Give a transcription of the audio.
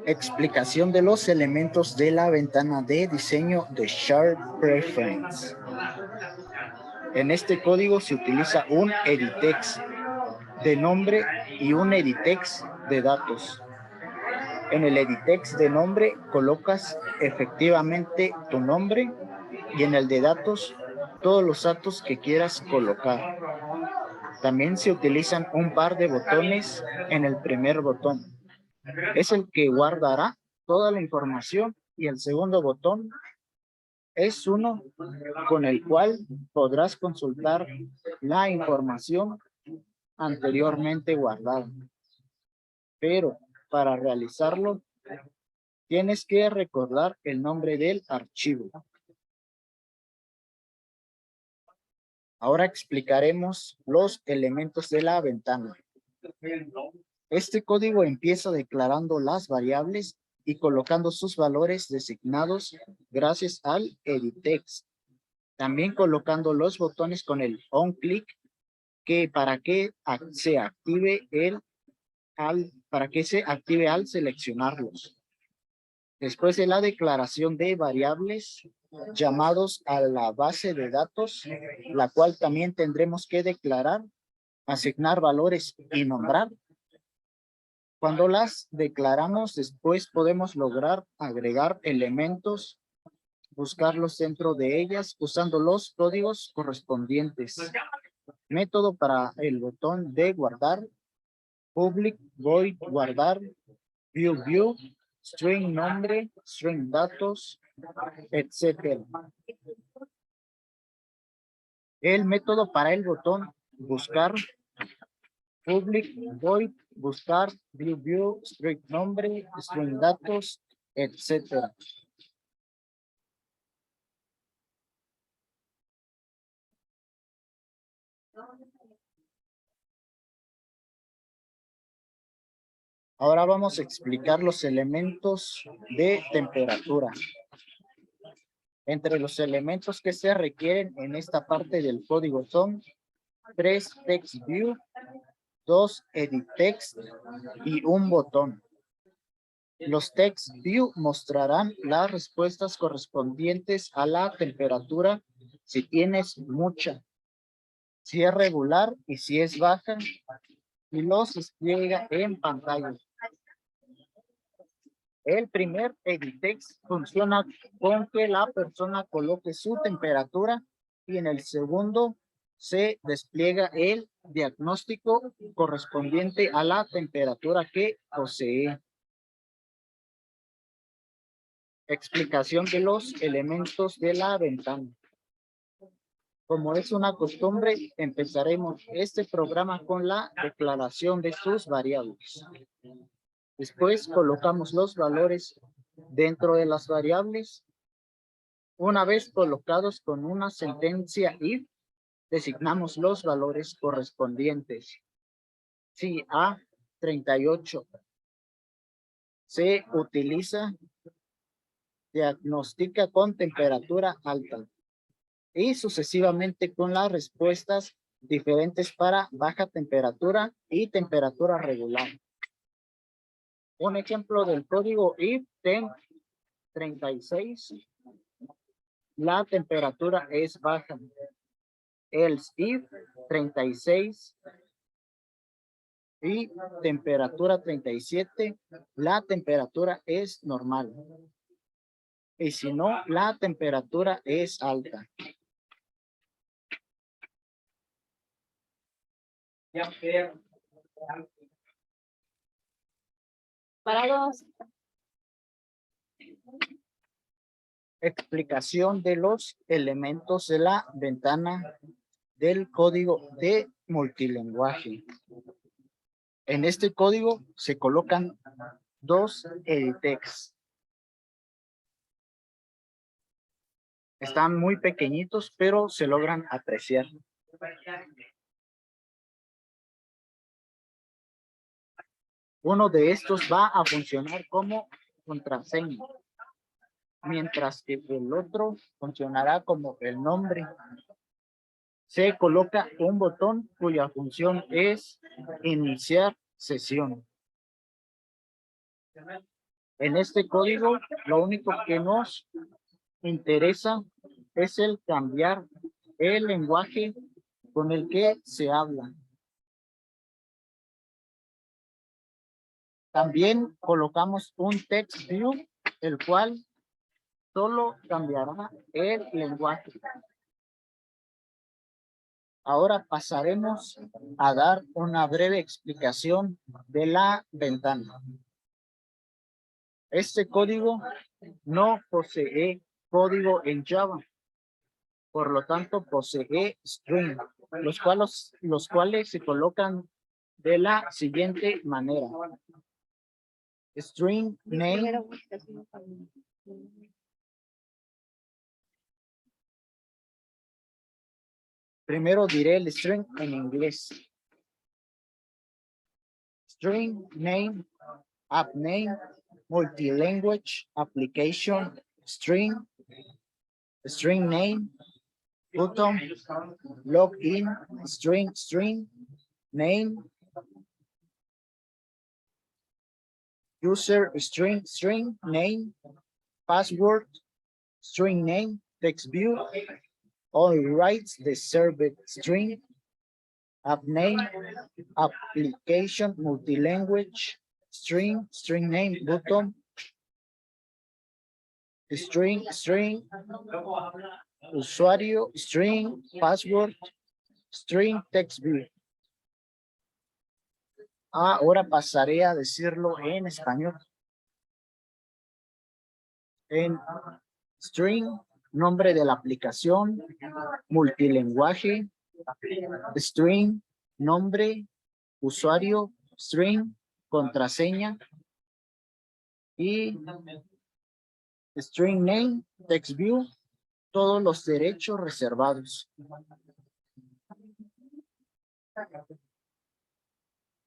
Explicación de los elementos de la ventana de diseño de Sharp Preference. En este código se utiliza un editex de nombre y un editex de datos. En el editex de nombre colocas efectivamente tu nombre y en el de datos todos los datos que quieras colocar. También se utilizan un par de botones en el primer botón. Es el que guardará toda la información y el segundo botón es uno con el cual podrás consultar la información anteriormente guardada. Pero para realizarlo, tienes que recordar el nombre del archivo. Ahora explicaremos los elementos de la ventana. Este código empieza declarando las variables y colocando sus valores designados gracias al editex. También colocando los botones con el onClick para que se active al seleccionarlos. Después de la declaración de variables llamados a la base de datos, la cual también tendremos que declarar, asignar valores y nombrar. Cuando las declaramos, después podemos lograr agregar elementos, buscarlos dentro de ellas usando los códigos correspondientes. Método para el botón de guardar, public void guardar, view, string nombre, string datos, etc. El método para el botón buscar, public void buscar, view, string nombre, string datos, etc. Ahora vamos a explicar los elementos de temperatura. Entre los elementos que se requieren en esta parte del código son 3 text view, 2 edit text y un botón. Los text view mostrarán las respuestas correspondientes a la temperatura si tienes mucha, si es regular y si es baja, y los despliega en pantalla. El primer editex funciona con que la persona coloque su temperatura y en el segundo se despliega el diagnóstico correspondiente a la temperatura que posee. Explicación de los elementos de la ventana. Como es una costumbre, empezaremos este programa con la declaración de sus variables. Después colocamos los valores dentro de las variables. Una vez colocados con una sentencia if, designamos los valores correspondientes. Si a 38 se utiliza, diagnostica con temperatura alta y sucesivamente con las respuestas diferentes para baja temperatura y temperatura regular. Un ejemplo del código if temp 36, la temperatura es baja. Else if 36 y temperatura 37, la temperatura es normal. Y si no, la temperatura es alta. Parados. Explicación de los elementos de la ventana del código de multilingüe. En este código se colocan dos editex. Están muy pequeñitos, pero se logran apreciar. Uno de estos va a funcionar como contraseña, mientras que el otro funcionará como el nombre. se coloca un botón cuya función es iniciar sesión. En este código, lo único que nos interesa es el cambiar el lenguaje con el que se habla. También colocamos un text view, el cual solo cambiará el lenguaje. Ahora pasaremos a dar una breve explicación de la ventana. Este código no posee código en Java. Por lo tanto, posee string, los cuales se colocan de la siguiente manera. String name. Primero diré el string en inglés. String name, app name, multi-language application, string name, button, login, string name, user string name, password, string name, text view, all rights, the served string, app name, application, multi-language, string name, button, string, usuario, string, password, string, text view. Ahora pasaré a decirlo en español. En string, nombre de la aplicación, multilingüe, string, nombre, usuario, string, contraseña y string name, text view, todos los derechos reservados.